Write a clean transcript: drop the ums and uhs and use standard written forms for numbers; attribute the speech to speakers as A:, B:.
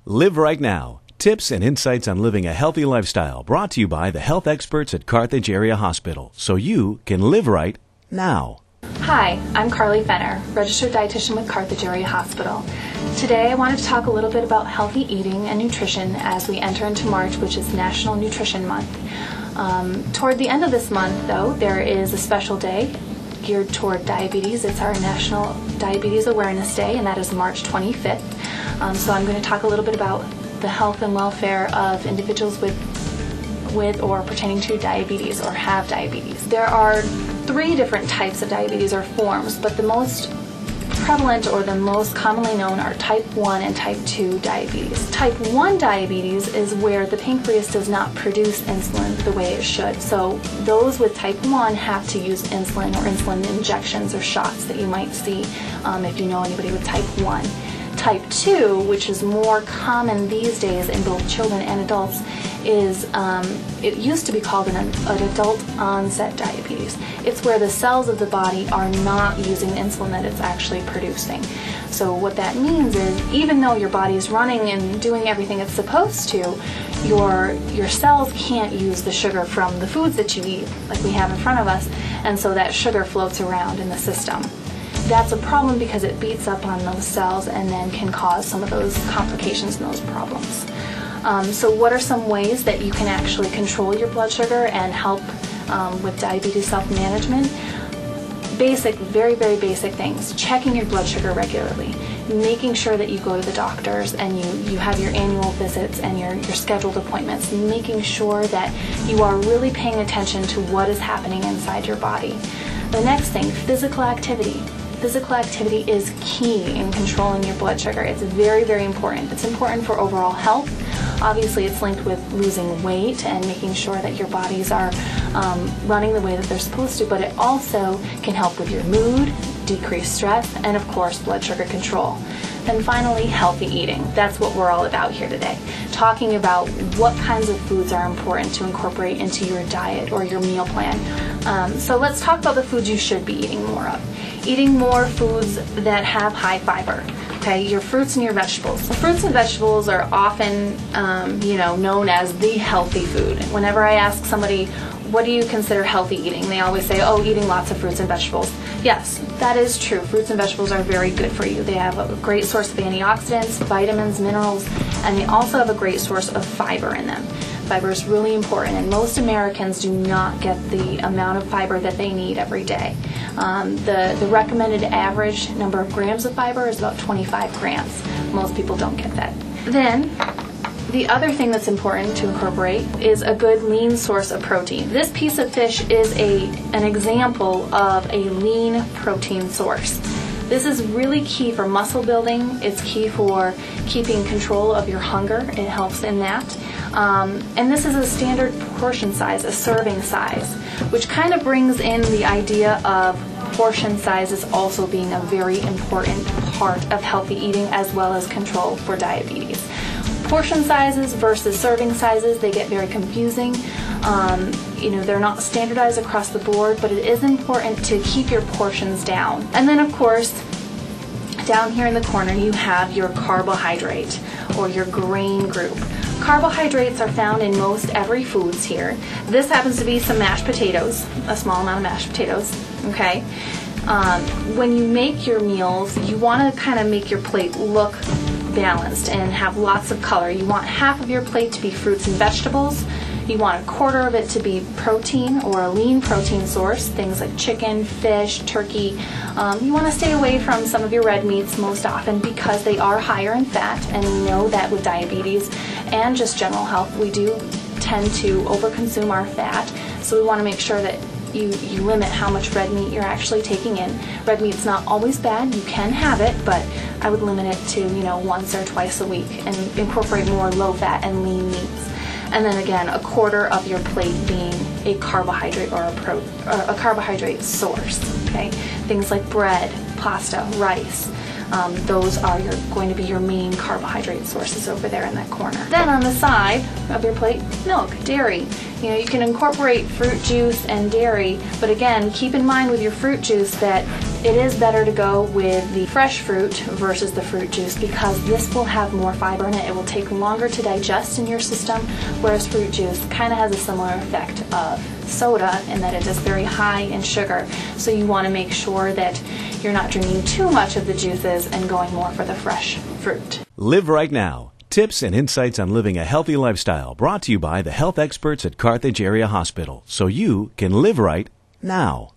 A: Live Right Now. Tips and insights on living a healthy lifestyle brought to you by the health experts at Carthage Area Hospital, so you can live right now.
B: Hi, I'm Carly Fenner, registered dietitian with Carthage Area Hospital. Today I wanted to talk a little bit about healthy eating and nutrition as we enter into March, which is National Nutrition Month. Toward the end of this month, though, there is a special day geared toward diabetes. It's our National Diabetes Awareness Day, and that is March 25th. So I'm going to talk a little bit about the health and welfare of individuals with or pertaining to diabetes or have diabetes. There are 3 different types of diabetes or forms, but the most prevalent or the most commonly known are type 1 and type 2 diabetes. Type 1 diabetes is where the pancreas does not produce insulin the way it should. So those with type 1 have to use insulin or insulin injections or shots that you might see if you know anybody with type 1. Type 2, which is more common these days in both children and adults, is it used to be called an adult onset diabetes. It's where the cells of the body are not using the insulin that it's actually producing. So what that means is, even though your body is running and doing everything it's supposed to, your cells can't use the sugar from the foods that you eat, like we have in front of us, and so that sugar floats around in the system. That's a problem because it beats up on those cells and then can cause some of those complications and those problems. So what are some ways that you can actually control your blood sugar and help with diabetes self-management? Basic, very, very basic things. Checking your blood sugar regularly. Making sure that you go to the doctors and you have your annual visits and your scheduled appointments. Making sure that you are really paying attention to what is happening inside your body. The next thing, physical activity. Physical activity is key in controlling your blood sugar. It's very, very important. It's important for overall health. Obviously, it's linked with losing weight and making sure that your bodies are running the way that they're supposed to, but it also can help with your mood, decrease stress, and of course, blood sugar control. Then finally, healthy eating. That's what we're all about here today. Talking about what kinds of foods are important to incorporate into your diet or your meal plan. So let's talk about the foods you should be eating more of. Eating more foods that have high fiber. Okay, your fruits and your vegetables. The fruits and vegetables are often, known as the healthy food. Whenever I ask somebody, what do you consider healthy eating? They always say, oh, eating lots of fruits and vegetables. Yes, that is true. Fruits and vegetables are very good for you. They have a great source of antioxidants, vitamins, minerals, and they also have a great source of fiber in them. Fiber is really important, and most Americans do not get the amount of fiber that they need every day. The recommended average number of grams of fiber is about 25 grams. Most people don't get that. Then, the other thing that's important to incorporate is a good lean source of protein. This piece of fish is an example of a lean protein source. This is really key for muscle building. It's key for keeping control of your hunger. It helps in that. And this is a standard portion size, a serving size, which kind of brings in the idea of portion sizes also being a very important part of healthy eating as well as control for diabetes. Portion sizes versus serving sizes, they get very confusing. They're not standardized across the board, but it is important to keep your portions down. And then, of course, down here in the corner, you have your carbohydrate or your grain group. Carbohydrates are found in most every foods here. This happens to be some mashed potatoes, a small amount of mashed potatoes, okay? When you make your meals, you want to kind of make your plate look balanced and have lots of color. You want half of your plate to be fruits and vegetables. You want a quarter of it to be protein or a lean protein source, things like chicken, fish, turkey. You want to stay away from some of your red meats most often because they are higher in fat, and we know that with diabetes and just general health, we do tend to overconsume our fat. So we want to make sure that you limit how much red meat you're actually taking in. Red meat's not always bad. You can have it, but I would limit it to once or twice a week and incorporate more low-fat and lean meats. And then again, a quarter of your plate being a carbohydrate or a carbohydrate source. Okay, things like bread, pasta, rice. Those are going to be your main carbohydrate sources over there in that corner. Then on the side of your plate, milk, dairy. You know, you can incorporate fruit juice and dairy, but again, keep in mind with your fruit juice that it is better to go with the fresh fruit versus the fruit juice because this will have more fiber in it. It will take longer to digest in your system, whereas fruit juice kind of has a similar effect of soda in that it is very high in sugar. So you want to make sure that you're not drinking too much of the juices and going more for the fresh fruit.
A: Live Right Now. Tips and insights on living a healthy lifestyle brought to you by the health experts at Carthage Area Hospital so you can live right now.